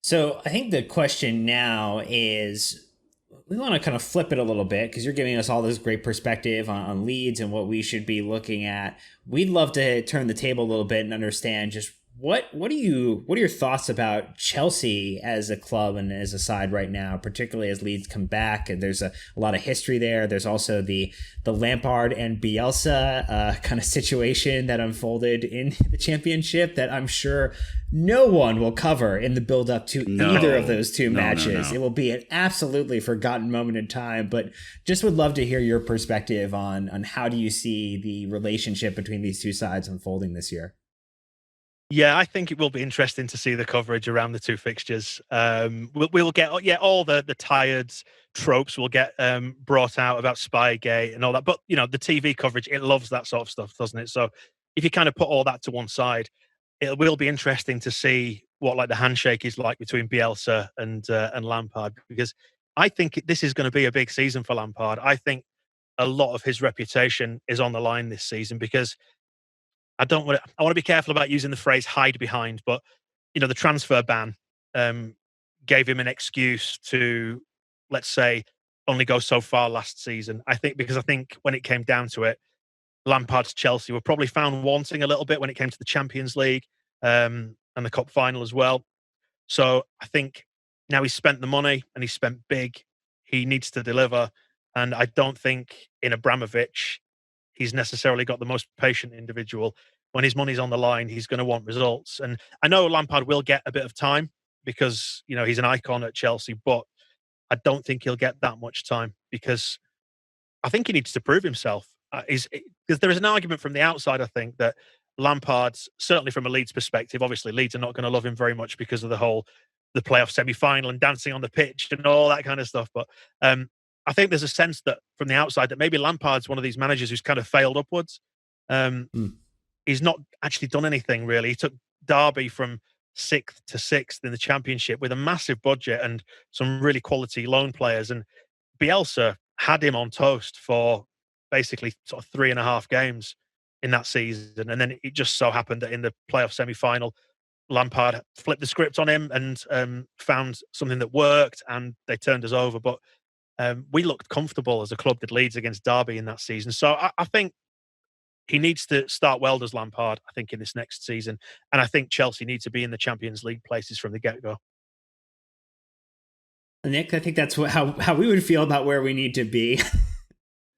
So I think the question now is we want to kind of flip it a little bit because you're giving us all this great perspective on Leeds and what we should be looking at. We'd love to turn the table a little bit and understand just what are your thoughts about Chelsea as a club and as a side right now, particularly as Leeds come back. And there's a lot of history there. There's also the Lampard and Bielsa kind of situation that unfolded in the championship that I'm sure no one will cover in the build up to either of those two matches. No. It will be an absolutely forgotten moment in time, but just would love to hear your perspective on how do you see the relationship between these two sides unfolding this year. Yeah, I think it will be interesting to see the coverage around the two fixtures. We'll get all the tired tropes will get brought out about Spygate and all that. But the TV coverage, it loves that sort of stuff, doesn't it? So if you kind of put all that to one side, it will be interesting to see what like the handshake is like between Bielsa and Lampard, because I think this is going to be a big season for Lampard. I think a lot of his reputation is on the line this season because I want to be careful about using the phrase hide behind, but the transfer ban gave him an excuse to, let's say, only go so far last season. I think when it came down to it, Lampard's Chelsea were probably found wanting a little bit when it came to the Champions League and the cup final as well. So I think now he's spent the money and he's spent big. He needs to deliver. And I don't think in Abramovich, he's necessarily got the most patient individual. When his money's on the line, he's going to want results. And I know Lampard will get a bit of time because, he's an icon at Chelsea, but I don't think he'll get that much time because I think he needs to prove himself. Because there is an argument from the outside, I think, that Lampard's, certainly from a Leeds perspective, obviously Leeds are not going to love him very much because of the playoff semi-final and dancing on the pitch and all that kind of stuff. But I think there's a sense that from the outside that maybe Lampard's one of these managers who's kind of failed upwards. He's not actually done anything really. He took Derby from 6th to 6th in the Championship with a massive budget and some really quality loan players. And Bielsa had him on toast for basically sort of 3.5 games in that season. And then it just so happened that in the playoff semi-final, Lampard flipped the script on him and found something that worked and they turned us over. But we looked comfortable as a club that Leeds against Derby in that season. So I think he needs to start well, does Lampard, I think, in this next season. And I think Chelsea need to be in the Champions League places from the get-go. Nick, I think that's how we would feel about where we need to be.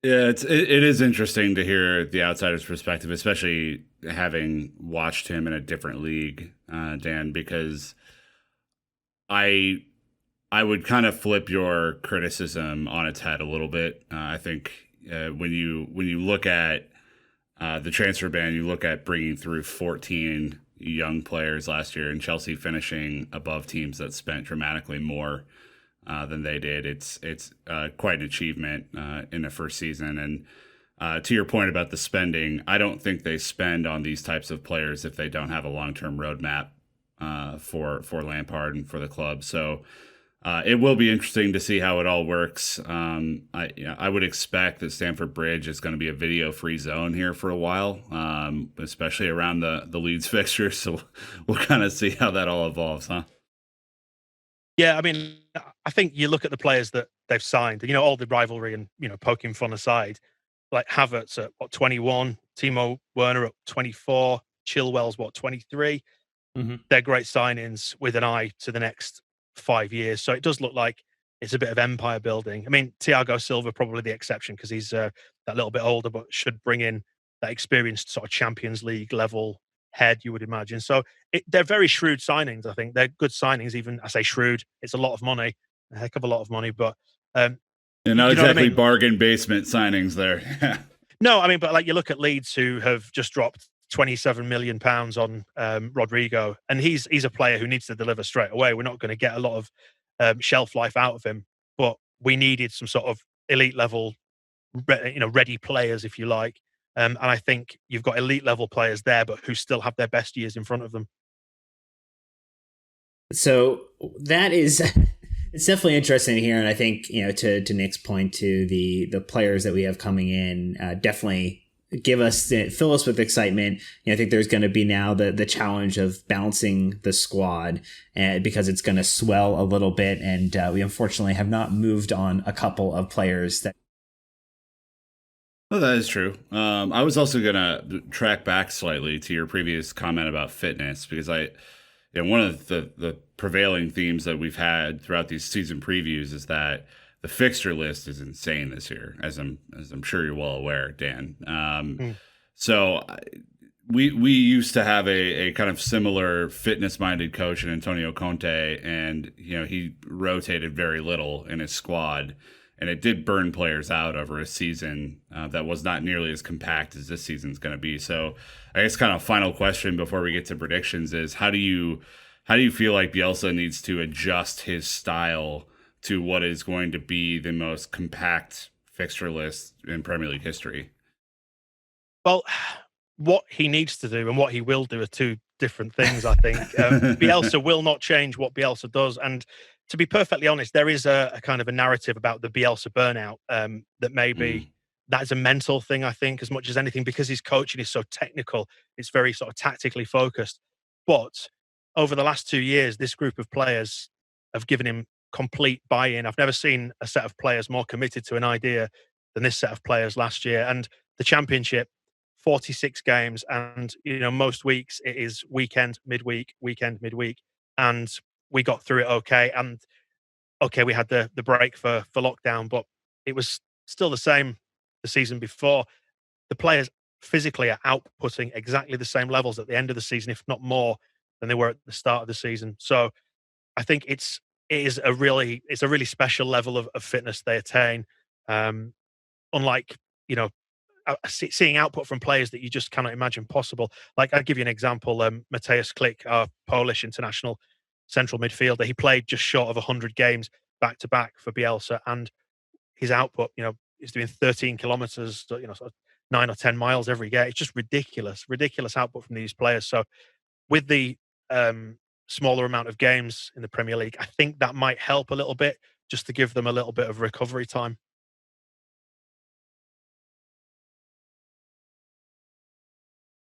Yeah, it is interesting to hear the outsider's perspective, especially having watched him in a different league, Dan, because I would kind of flip your criticism on its head a little bit. I think when you look at the transfer ban, you look at bringing through 14 young players last year and Chelsea finishing above teams that spent dramatically more than they did. It's quite an achievement in the first season. And to your point about the spending, I don't think they spend on these types of players if they don't have a long-term roadmap for Lampard and for the club. So it will be interesting to see how it all works. I would expect that Stamford Bridge is going to be a video-free zone here for a while, especially around the Leeds fixture. So we'll kind of see how that all evolves, huh? Yeah, I mean, I think you look at the players that they've signed, all the rivalry and, poking fun aside, like Havertz at 21, Timo Werner at 24, Chilwell's 23. Mm-hmm. They're great signings with an eye to the next 5 years. So it does look like it's a bit of empire building. I mean, Thiago Silva probably the exception because he's that little bit older, but should bring in that experienced sort of Champions League level head, you would imagine. So they're very shrewd signings. I think they're good signings. Even I say shrewd, it's a lot of money, a heck of a lot of money, but not exactly bargain basement signings there. No, I mean, but like you look at Leeds who have just dropped £27 million on Rodrigo, and he's a player who needs to deliver straight away. We're not going to get a lot of shelf life out of him, but we needed some sort of elite level, ready players, if you like. And I think you've got elite level players there, but who still have their best years in front of them. So that is, it's definitely interesting here. And I think, to Nick's point, to the players that we have coming in, definitely fill us with excitement. I think there's going to be now the challenge of balancing the squad, because it's going to swell a little bit, and we unfortunately have not moved on a couple of players that. Well, that is true. I was also gonna track back slightly to your previous comment about fitness, because one of the prevailing themes that we've had throughout these season previews is that the fixture list is insane this year, as I'm sure you're well aware, Dan. So we used to have a kind of similar fitness minded coach in Antonio Conte, and he rotated very little in his squad, and it did burn players out over a season that was not nearly as compact as this season's going to be. So I guess kind of final question before we get to predictions is, how do you feel like Bielsa needs to adjust his style to what is going to be the most compact fixture list in Premier League history? Well, what he needs to do and what he will do are two different things, I think. Bielsa will not change what Bielsa does. And to be perfectly honest, there is a kind of a narrative about the Bielsa burnout, that maybe that is a mental thing, I think, as much as anything, because his coaching is so technical. It's very sort of tactically focused. But over the last 2 years, this group of players have given him complete buy-in. I've never seen a set of players more committed to an idea than this set of players last year. And the Championship, 46 games, and most weeks it is weekend, midweek, and we got through it okay. And okay, we had the break for lockdown, but it was still the same the season before. The players physically are outputting exactly the same levels at the end of the season, if not more, than they were at the start of the season. So I think it's a really special level of fitness they attain. Unlike seeing output from players that you just cannot imagine possible. Like, I'll give you an example. Mateusz Klich, our Polish international central midfielder, he played just short of 100 games back to back for Bielsa, and his output, he's doing 13 kilometers, sort of 9 or 10 miles every game. It's just ridiculous output from these players. So with the smaller amount of games in the Premier League, I think that might help a little bit, just to give them a little bit of recovery time.